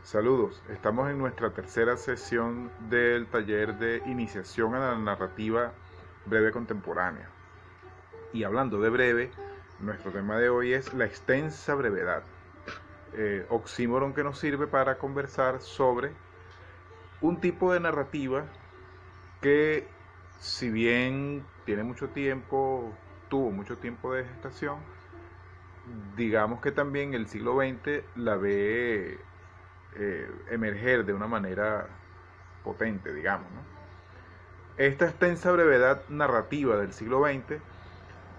Saludos, estamos en nuestra tercera sesión del taller de iniciación a la narrativa breve contemporánea. Y hablando de breve, nuestro tema de hoy es la extensa brevedad, oxímoron que nos sirve para conversar sobre un tipo de narrativa que, si bien tiene mucho tiempo, tuvo mucho tiempo de gestación, digamos que también el siglo XX la ve emerger de una manera potente, digamos, ¿no? Esta extensa brevedad narrativa del siglo XX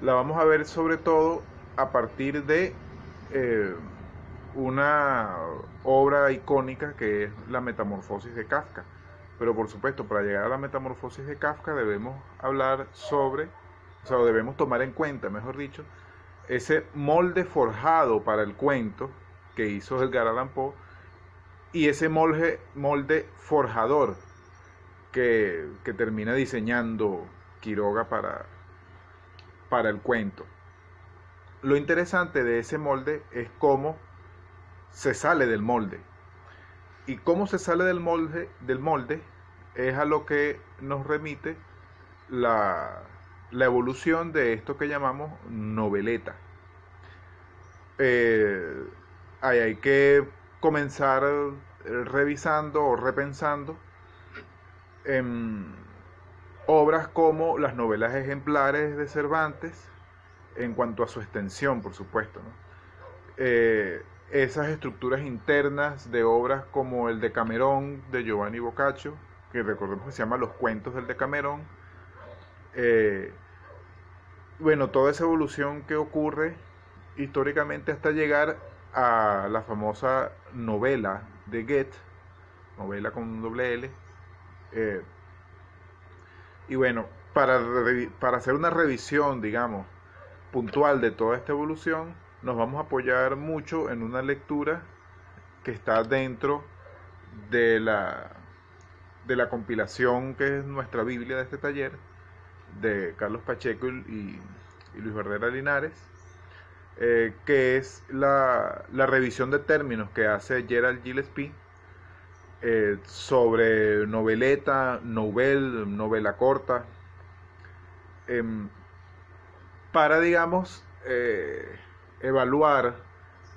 la vamos a ver sobre todo a partir de eh, una obra icónica que es la Metamorfosis de Kafka. Pero por supuesto, para llegar a la Metamorfosis de Kafka debemos hablar sobre, o sea, debemos tomar en cuenta, mejor dicho, ese molde forjado para el cuento que hizo Edgar Allan Poe y ese molde forjador que termina diseñando Quiroga para el cuento. Lo interesante de ese molde es cómo se sale del molde. Y cómo se sale del molde es a lo que nos remite la evolución de esto que llamamos noveleta. Eh, Ahí hay que comenzar revisando o repensando en obras como las novelas ejemplares de Cervantes, en cuanto a su extensión, por supuesto, ¿no? Esas estructuras internas de obras como el Decamerón de Giovanni Boccaccio, que recordemos que se llama Los Cuentos del Decamerón. Eh, bueno, toda esa evolución que ocurre históricamente hasta llegar a la famosa novela de Goethe, novela con doble L. Eh, y bueno, para hacer una revisión, digamos, puntual de toda esta evolución, nos vamos a apoyar mucho en una lectura que está dentro de de la compilación que es nuestra Biblia de este taller, de Carlos Pacheco y Luis Verdera Linares, que es la revisión de términos que hace Gerald Gillespie sobre noveleta, novela corta, em, para, digamos, evaluar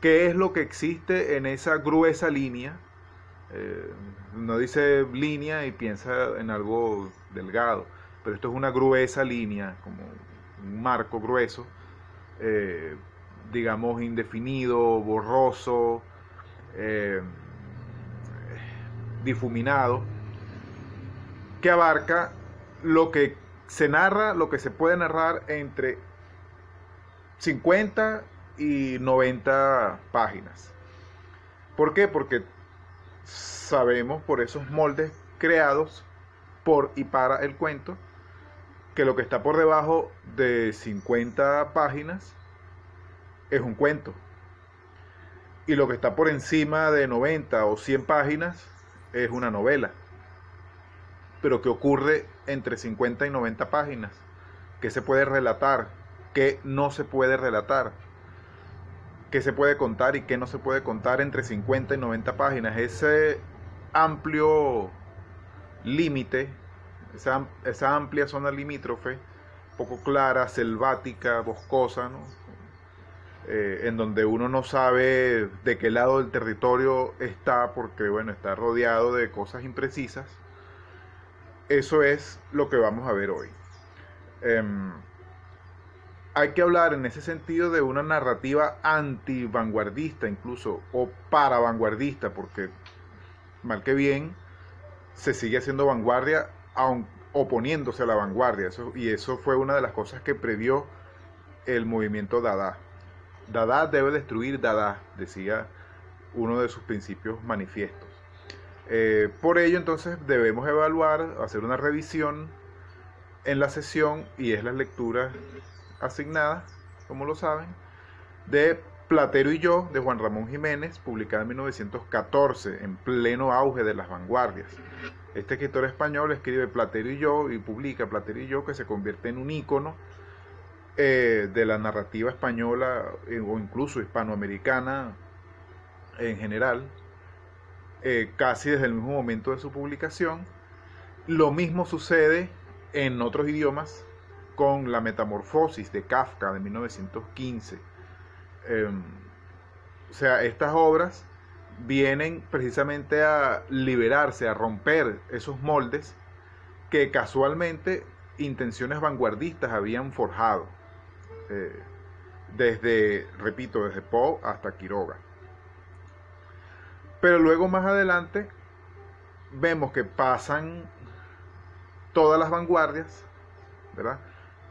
qué es lo que existe en esa gruesa línea. No dice línea y piensa en algo delgado, pero esto es una gruesa línea, como un marco grueso, eh, digamos, indefinido, borroso, eh, difuminado, que abarca lo que se narra, lo que se puede narrar entre 50 y 90 páginas. ¿Por qué? Porque sabemos por esos moldes creados por y para el cuento que lo que está por debajo de 50 páginas es un cuento y lo que está por encima de 90 o 100 páginas es una novela. Pero ¿qué ocurre entre 50 y 90 páginas? ¿Qué se puede relatar? ¿Qué no se puede relatar? ¿Qué se puede contar y qué no se puede contar entre 50 y 90 páginas? Ese amplio límite, esa amplia zona limítrofe, poco clara, selvática, boscosa, ¿no? En donde uno no sabe de qué lado del territorio está, porque bueno, está rodeado de cosas imprecisas. Eso es lo que vamos a ver hoy. Hay que hablar en ese sentido de una narrativa anti-vanguardista incluso, o para-vanguardista, porque mal que bien se sigue haciendo vanguardia aun oponiéndose a la vanguardia. Y eso fue una de las cosas que previó el movimiento Dada. Dada debe destruir Dada, decía uno de sus principios manifiestos. Por ello entonces debemos evaluar, hacer una revisión en la sesión, y es las lecturas asignadas, como lo saben, de Platero y yo, de Juan Ramón Jiménez, publicada en 1914, en pleno auge de las vanguardias. Este escritor español escribe Platero y yo y publica Platero y yo, que se convierte en un ícono de la narrativa española o incluso hispanoamericana en general. casi desde el mismo momento de su publicación. Lo mismo sucede en otros idiomas con La Metamorfosis de Kafka de 1915. O sea, estas obras vienen precisamente a liberarse, a romper esos moldes que casualmente intenciones vanguardistas habían forjado, eh, desde Poe hasta Quiroga. Pero luego más adelante vemos que pasan todas las vanguardias, ¿verdad?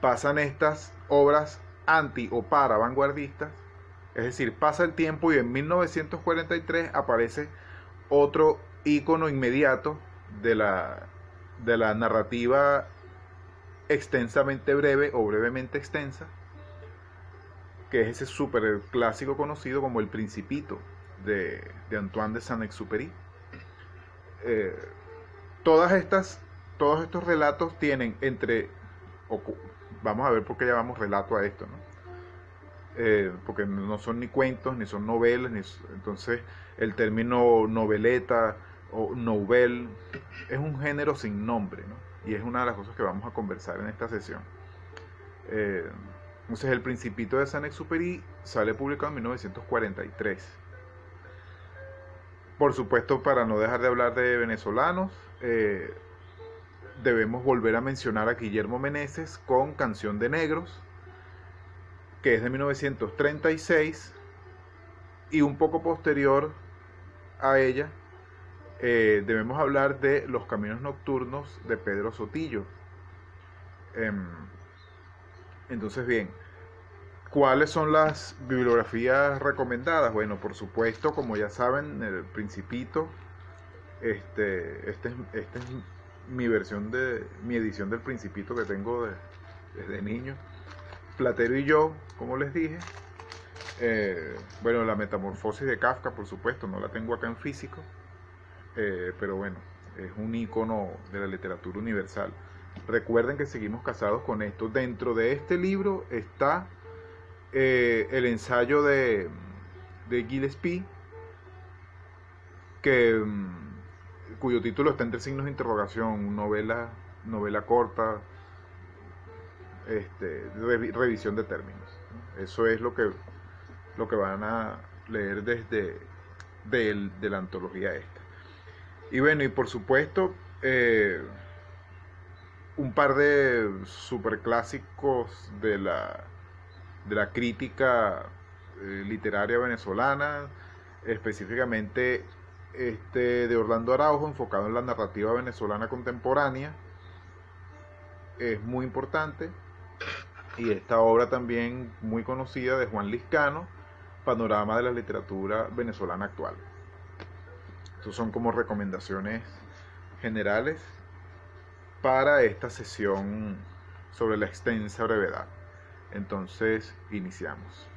Pasan estas obras anti o para vanguardistas, es decir, pasa el tiempo y en 1943 aparece otro ícono inmediato de la narrativa extensamente breve o brevemente extensa, que es ese súper clásico conocido como El Principito de Antoine de Saint-Exupéry. Eh, todos estos relatos tienen vamos a ver por qué llamamos relato a esto, ¿no? Porque no son ni cuentos, ni son novelas, entonces el término noveleta o nouvelle es un género sin nombre, ¿no? Y es una de las cosas que vamos a conversar en esta sesión. Entonces El Principito de Saint-Exupéry sale publicado en 1943. Por supuesto, para no dejar de hablar de venezolanos, debemos volver a mencionar a Guillermo Meneses con Canción de Negros, que es de 1936, y un poco posterior a ella debemos hablar de Los Caminos Nocturnos de Pedro Sotillo. Entonces, bien, ¿cuáles son las bibliografías recomendadas? Bueno, por supuesto, como ya saben, El Principito, este es mi versión mi edición del Principito que tengo desde niño. Platero y yo, como les dije. Bueno, La Metamorfosis de Kafka, por supuesto, no la tengo acá en físico, pero bueno, es un icono de la literatura universal. Recuerden que seguimos casados con esto. Dentro de este libro está el ensayo de Gillespie, cuyo título está entre signos de interrogación, novela corta, revisión de términos. Eso es lo que van a leer de la antología esta. Y bueno, y por supuesto, un par de superclásicos de la crítica literaria venezolana, específicamente de Orlando Araujo, enfocado en la narrativa venezolana contemporánea, es muy importante. Y esta obra también muy conocida de Juan Liscano, Panorama de la literatura venezolana actual. Estos son como recomendaciones generales para esta sesión sobre la extensa brevedad. Entonces, iniciamos.